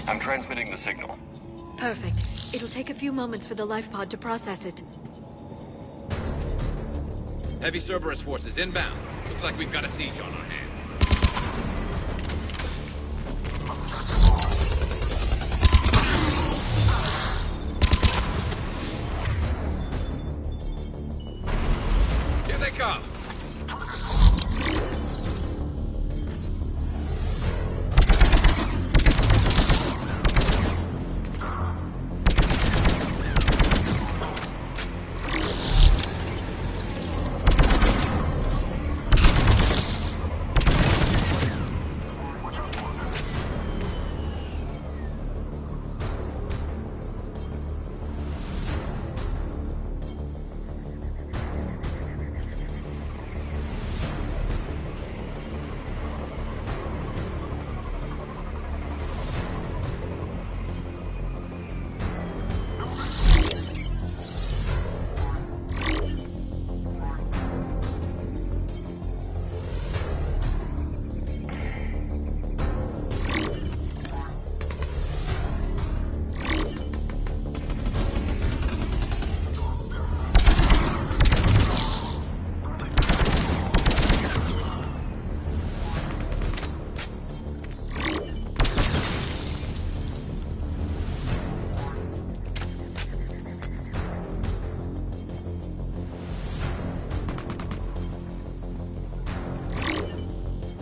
I'm transmitting the signal. Perfect. It'll take a few moments for the life pod to process it. Heavy Cerberus forces inbound. Looks like we've got a siege on our hands. Here they come!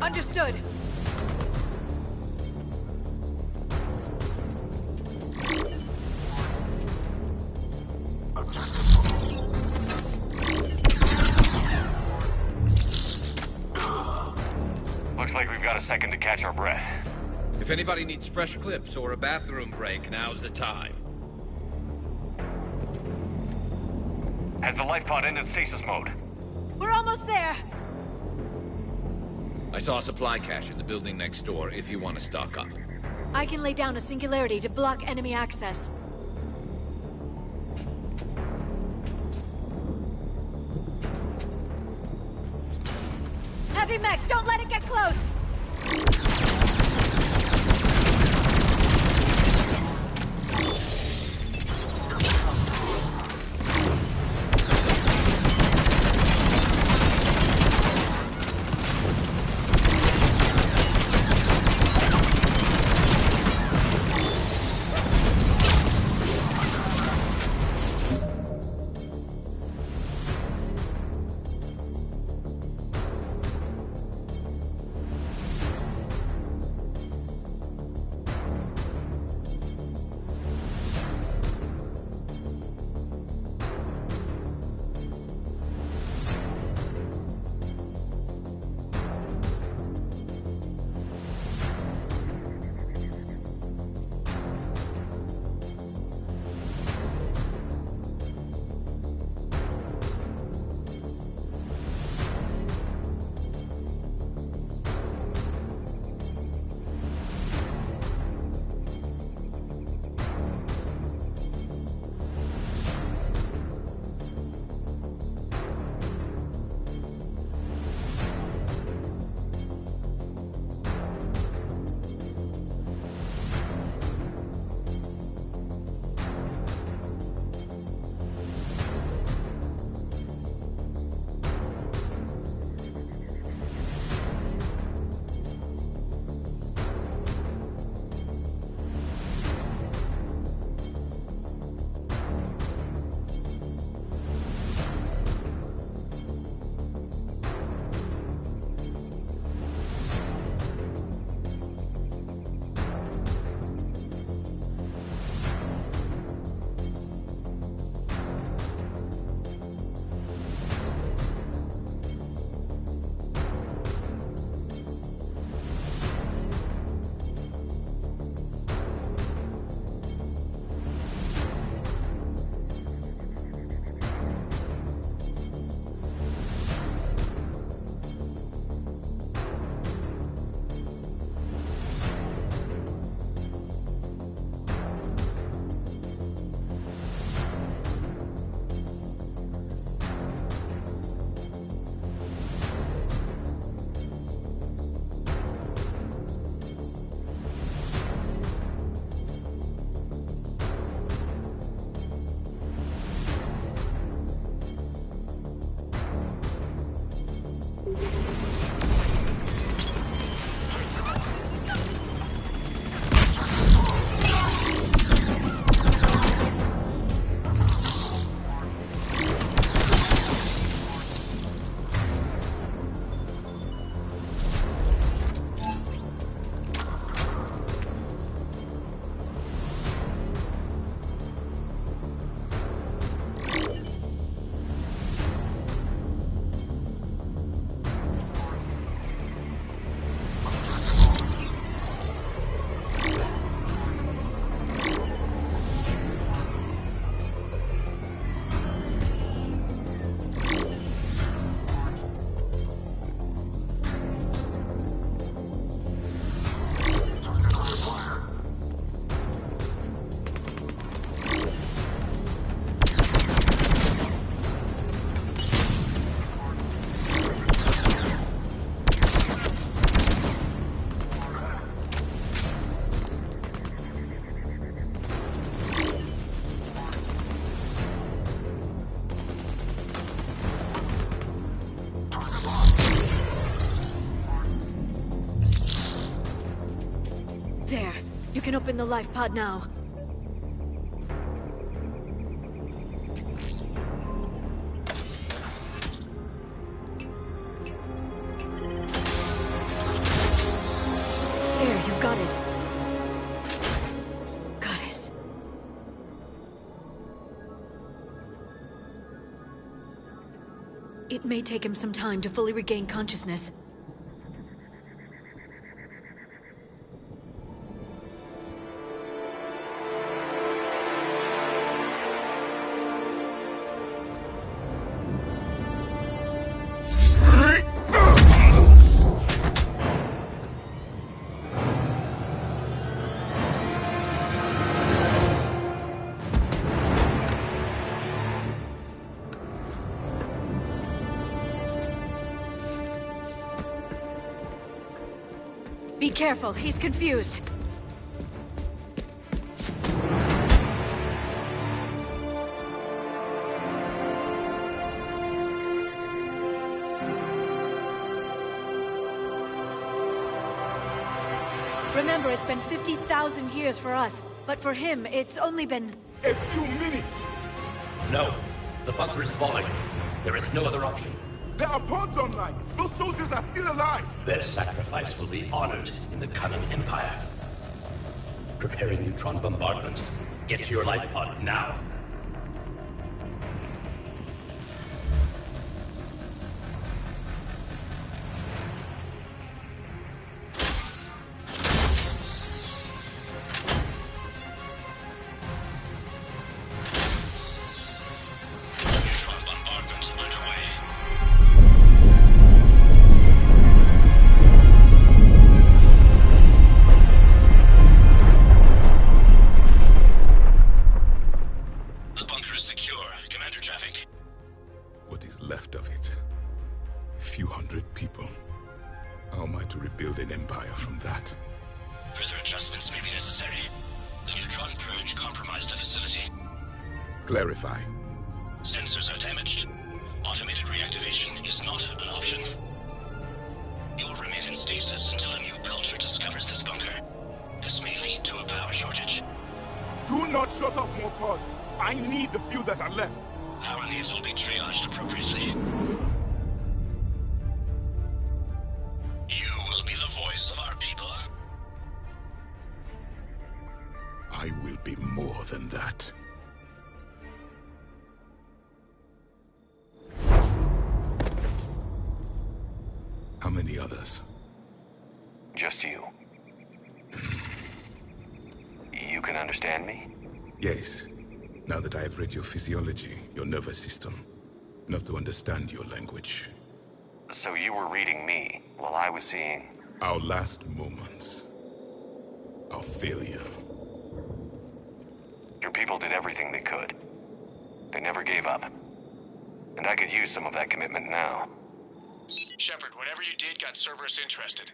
Understood. Looks like we've got a second to catch our breath. If anybody needs fresh clips or a bathroom break, now's the time. Has the life pod ended stasis mode? We're almost there. I saw a supply cache in the building next door if you want to stock up. I can lay down a singularity to block enemy access. Heavy mech, don't let it get close! can open the life pod now. There, you got it. Goddess. It may take him some time to fully regain consciousness. Be careful, he's confused. Remember, it's been 50,000 years for us, but for him, it's only been... A few minutes! No. The bunker is falling. There is no other option. There are pods online! Those soldiers are still alive! Their sacrifice will be honored in the coming Empire. Preparing neutron bombardment. Get to your life pod now. Clarify. Sensors are damaged. Automated reactivation is not an option. You will remain in stasis until a new culture discovers this bunker. This may lead to a power shortage. Do not shut off more pods. I need the few that are left. Power needs will be triaged appropriately. You will be the voice of our people. I will be more than that. How many others? Just you. You can understand me? Yes. Now that I have read your physiology, your nervous system, enough to understand your language. So you were reading me, while I was seeing... Our last moments. Our failure. Your people did everything they could. They never gave up. And I could use some of that commitment now. Shepard, whatever you did got Cerberus interested.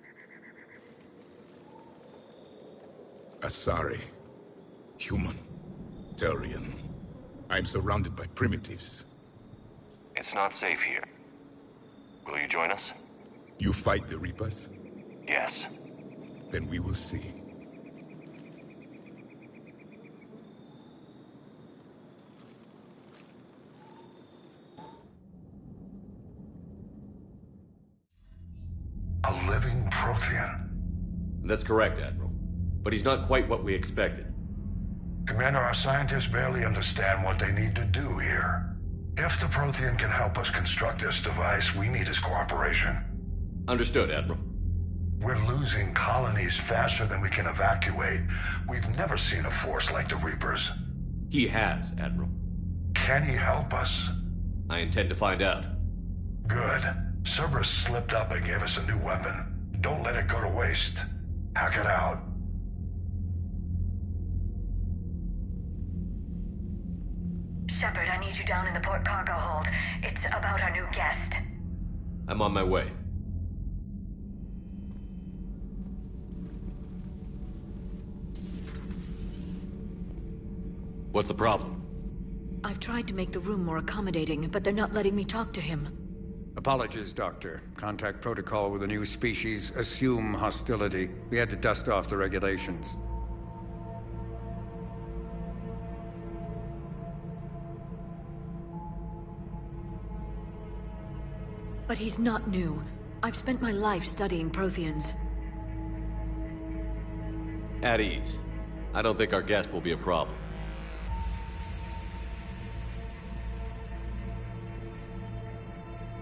Asari. Human. Turian. I'm surrounded by primitives. It's not safe here. Will you join us? You fight the Reapers? Yes. Then we will see. A living Prothean. That's correct, Admiral. But he's not quite what we expected. Commander, our scientists barely understand what they need to do here. If the Prothean can help us construct this device, we need his cooperation. Understood, Admiral. We're losing colonies faster than we can evacuate. We've never seen a force like the Reapers. He has, Admiral. Can he help us? I intend to find out. Good. Cerberus slipped up and gave us a new weapon. Don't let it go to waste. Hack it out. Shepard, I need you down in the port cargo hold. It's about our new guest. I'm on my way. What's the problem? I've tried to make the room more accommodating, but they're not letting me talk to him. Apologies, Doctor. Contact protocol with a new species. Assume hostility. We had to dust off the regulations. but he's not new. I've spent my life studying Protheans. At ease. I don't think our guest will be a problem.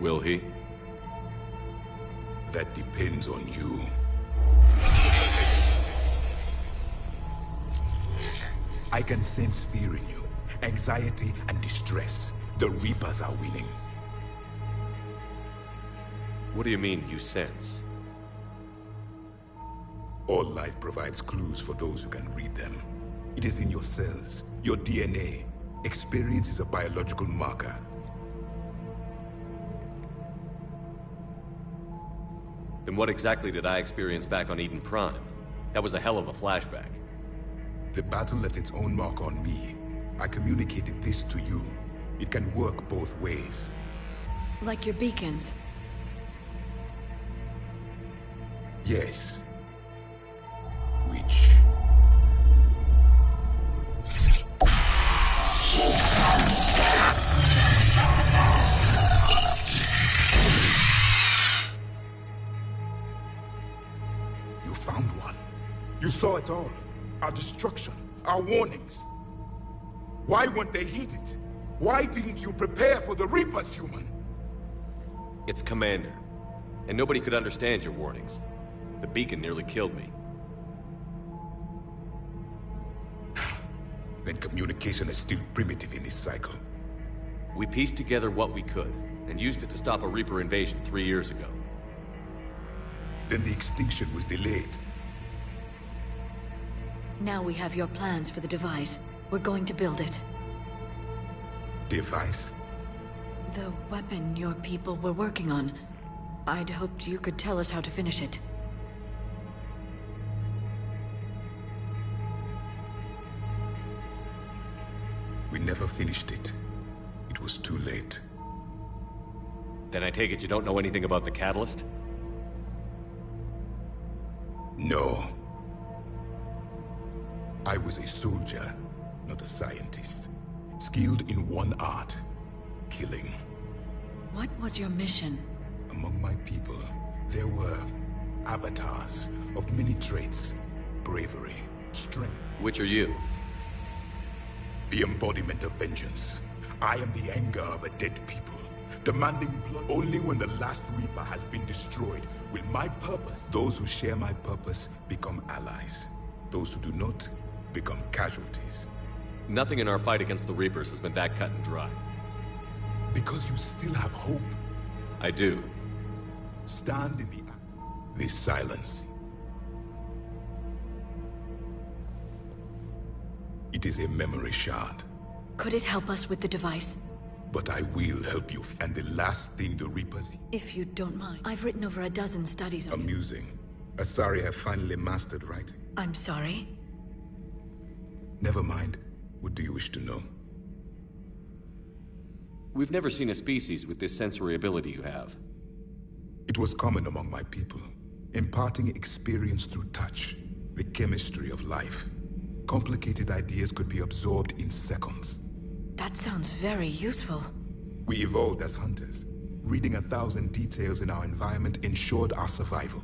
Will he? That depends on you. I can sense fear in you, anxiety and distress. The Reapers are winning. What do you mean, you sense? All life provides clues for those who can read them. It is in your cells, your DNA. Experience is a biological marker. Then what exactly did I experience back on Eden Prime? That was a hell of a flashback. The battle left its own mark on me. I communicated this to you. It can work both ways. Like your beacons. Yes. Which... You found one. You saw it all. Our destruction, our warnings. Why weren't they heeded? Why didn't you prepare for the Reapers, human? It's Commander. And nobody could understand your warnings. The beacon nearly killed me. Then communication is still primitive in this cycle. We pieced together what we could, and used it to stop a Reaper invasion 3 years ago. Then the extinction was delayed. Now we have your plans for the device. We're going to build it. Device? The weapon your people were working on. I'd hoped you could tell us how to finish it. We never finished it. It was too late. Then I take it you don't know anything about the catalyst? No. I was a soldier, not a scientist. Skilled in one art, killing. What was your mission? Among my people, there were avatars of many traits. Bravery, strength. Which are you? The embodiment of vengeance. I am the anger of a dead people, demanding blood. Only when the last Reaper has been destroyed will my purpose. Those who share my purpose become allies. Those who do not become casualties. Nothing in our fight against the Reapers has been that cut and dry. Because you still have hope. I do. Stand in this silence. It is a memory shard. Could it help us with the device? But I will help you. And the last thing the Reapers... If you don't mind. I've written over a dozen studies on Amusing. Asari have finally mastered writing. I'm sorry? Never mind. What do you wish to know? We've never seen a species with this sensory ability you have. It was common among my people, imparting experience through touch, the chemistry of life. Complicated ideas could be absorbed in seconds. That sounds very useful. We evolved as hunters. Reading 1,000 details in our environment ensured our survival.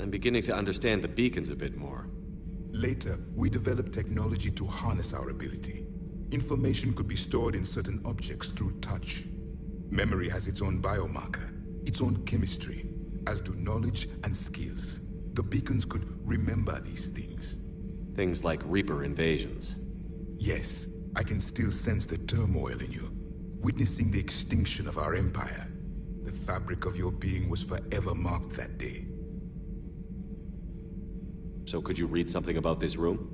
I'm beginning to understand the beacons a bit more. Later, we developed technology to harness our ability. Information could be stored in certain objects through touch. Memory has its own biomarker, its own chemistry, as do knowledge and skills. The beacons could remember these things. Things like Reaper invasions. Yes, I can still sense the turmoil in you, witnessing the extinction of our empire. The fabric of your being was forever marked that day. So could you read something about this room?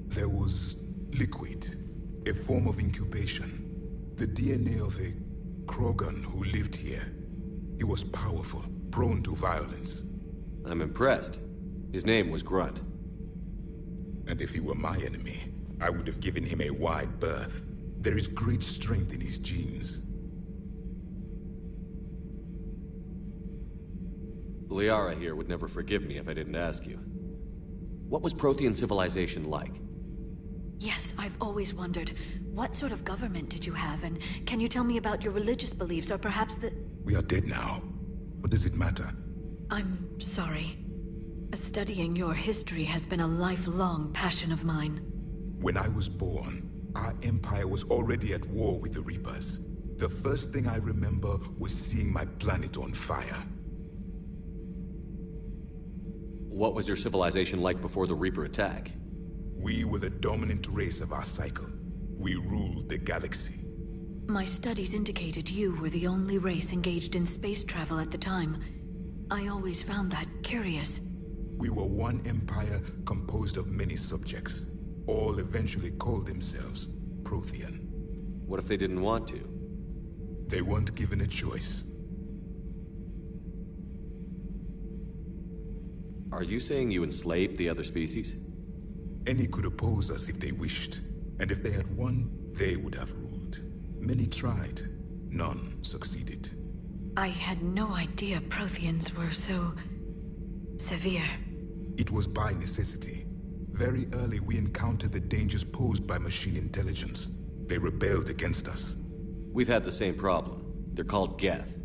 There was liquid, a form of incubation. The DNA of a Krogan who lived here. He was powerful, prone to violence. I'm impressed. His name was Grunt. And if he were my enemy, I would have given him a wide berth. There is great strength in his genes. Liara here would never forgive me if I didn't ask you. What was Prothean civilization like? Yes, I've always wondered, what sort of government did you have, and can you tell me about your religious beliefs, or perhaps the... We are dead now. What does it matter? I'm sorry. Studying your history has been a lifelong passion of mine. When I was born, our empire was already at war with the Reapers. The first thing I remember was seeing my planet on fire. What was your civilization like before the Reaper attack? We were the dominant race of our cycle. We ruled the galaxy. My studies indicated you were the only race engaged in space travel at the time. I always found that curious. We were one empire composed of many subjects. All eventually called themselves Prothean. What if they didn't want to? They weren't given a choice. Are you saying you enslaved the other species? Any could oppose us if they wished, and if they had won, they would have ruled. Many tried. None succeeded. I had no idea Protheans were so... severe. It was by necessity. Very early we encountered the dangers posed by machine intelligence. They rebelled against us. We've had the same problem. They're called Geth.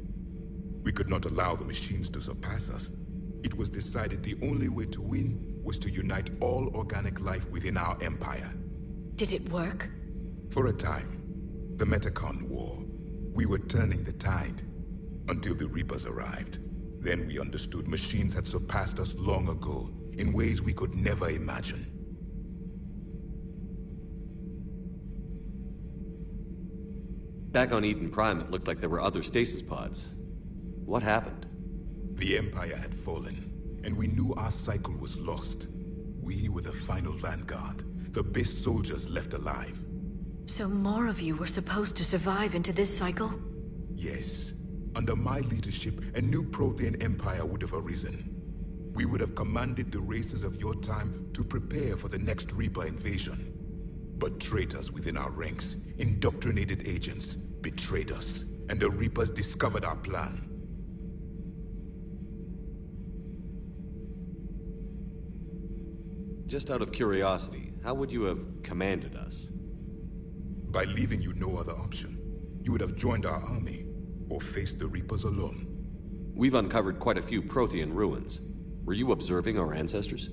We could not allow the machines to surpass us. It was decided the only way to win was to unite all organic life within our empire. Did it work? For a time. The Metacon War. We were turning the tide. Until the Reapers arrived. Then we understood machines had surpassed us long ago, in ways we could never imagine. Back on Eden Prime, it looked like there were other stasis pods. What happened? The Empire had fallen, and we knew our cycle was lost. We were the final vanguard, the best soldiers left alive. So more of you were supposed to survive into this cycle? Yes. Under my leadership, a new Prothean empire would have arisen. We would have commanded the races of your time to prepare for the next Reaper invasion. But traitors within our ranks, indoctrinated agents, betrayed us, and the Reapers discovered our plan. Just out of curiosity, how would you have commanded us? By leaving you no other option. You would have joined our army, or faced the Reapers alone. We've uncovered quite a few Prothean ruins. Were you observing our ancestors?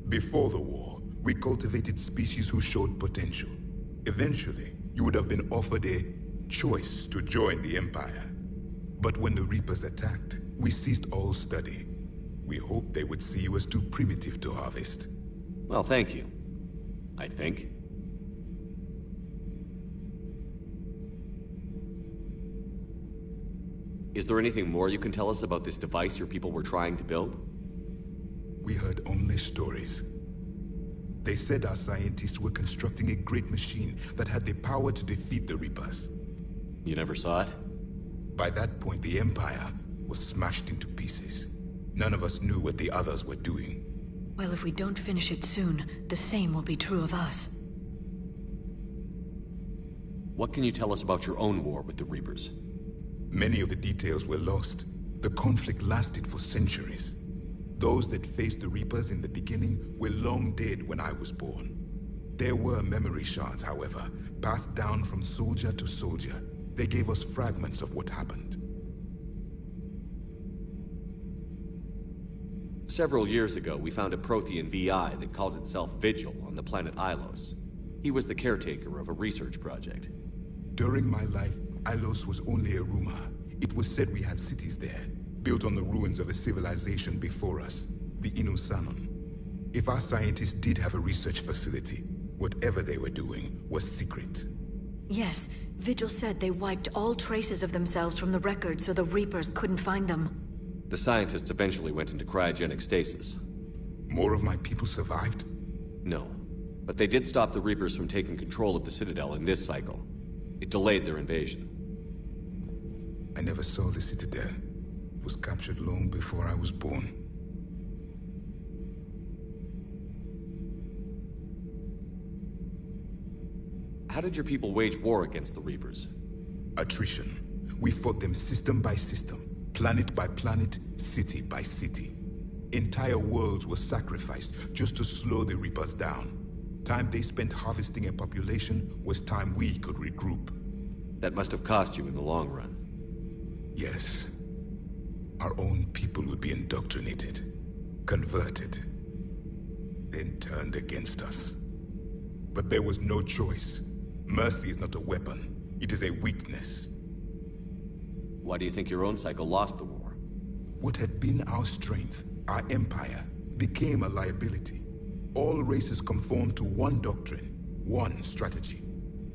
Before the war, we cultivated species who showed potential. Eventually, you would have been offered a choice to join the Empire. But when the Reapers attacked, we ceased all study. We hoped they would see you as too primitive to harvest. Well, thank you. I think. Is there anything more you can tell us about this device your people were trying to build? We heard only stories. They said our scientists were constructing a great machine that had the power to defeat the Reapers. You never saw it? By that point, the Empire was smashed into pieces. None of us knew what the others were doing. Well, if we don't finish it soon, the same will be true of us. What can you tell us about your own war with the Reapers? Many of the details were lost. The conflict lasted for centuries. Those that faced the Reapers in the beginning were long dead when I was born. There were memory shards, however, passed down from soldier to soldier. They gave us fragments of what happened. Several years ago, we found a Prothean VI that called itself Vigil on the planet Ilos. He was the caretaker of a research project. During my life, Ilos was only a rumor. It was said we had cities there, built on the ruins of a civilization before us, the Inusanon. If our scientists did have a research facility, whatever they were doing was secret. Yes, Vigil said they wiped all traces of themselves from the records so the Reapers couldn't find them. The scientists eventually went into cryogenic stasis. More of my people survived? No, but they did stop the Reapers from taking control of the Citadel in this cycle. It delayed their invasion. I never saw the Citadel. It was captured long before I was born. How did your people wage war against the Reapers? Attrition. We fought them system by system, planet by planet, city by city. Entire worlds were sacrificed just to slow the Reapers down. Time they spent harvesting a population was time we could regroup. That must have cost you in the long run. Yes. Our own people would be indoctrinated, converted, then turned against us. But there was no choice. Mercy is not a weapon. It is a weakness. Why do you think your own cycle lost the war? What had been our strength, our empire, became a liability. All races conformed to one doctrine, one strategy.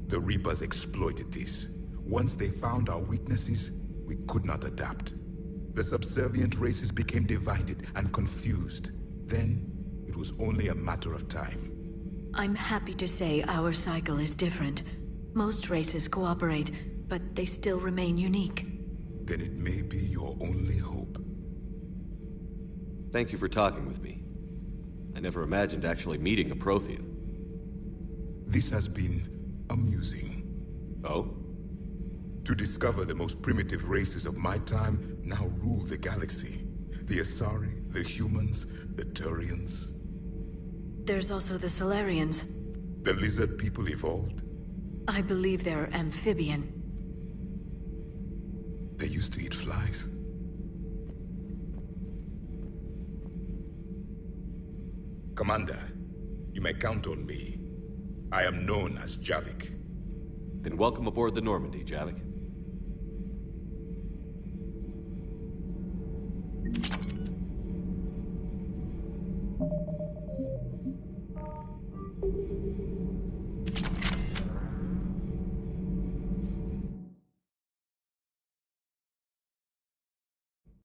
The Reapers exploited this. Once they found our weaknesses, we could not adapt. The subservient races became divided and confused. Then, it was only a matter of time. I'm happy to say our cycle is different. Most races cooperate, but they still remain unique. Then it may be your only hope. Thank you for talking with me. I never imagined actually meeting a Prothean. This has been amusing. Oh? To discover the most primitive races of my time now rule the galaxy. The Asari, the humans, the Turians. There's also the Solarians. The lizard people evolved? I believe they're amphibian. They used to eat flies. Commander, you may count on me. I am known as Javik. Then welcome aboard the Normandy, Javik.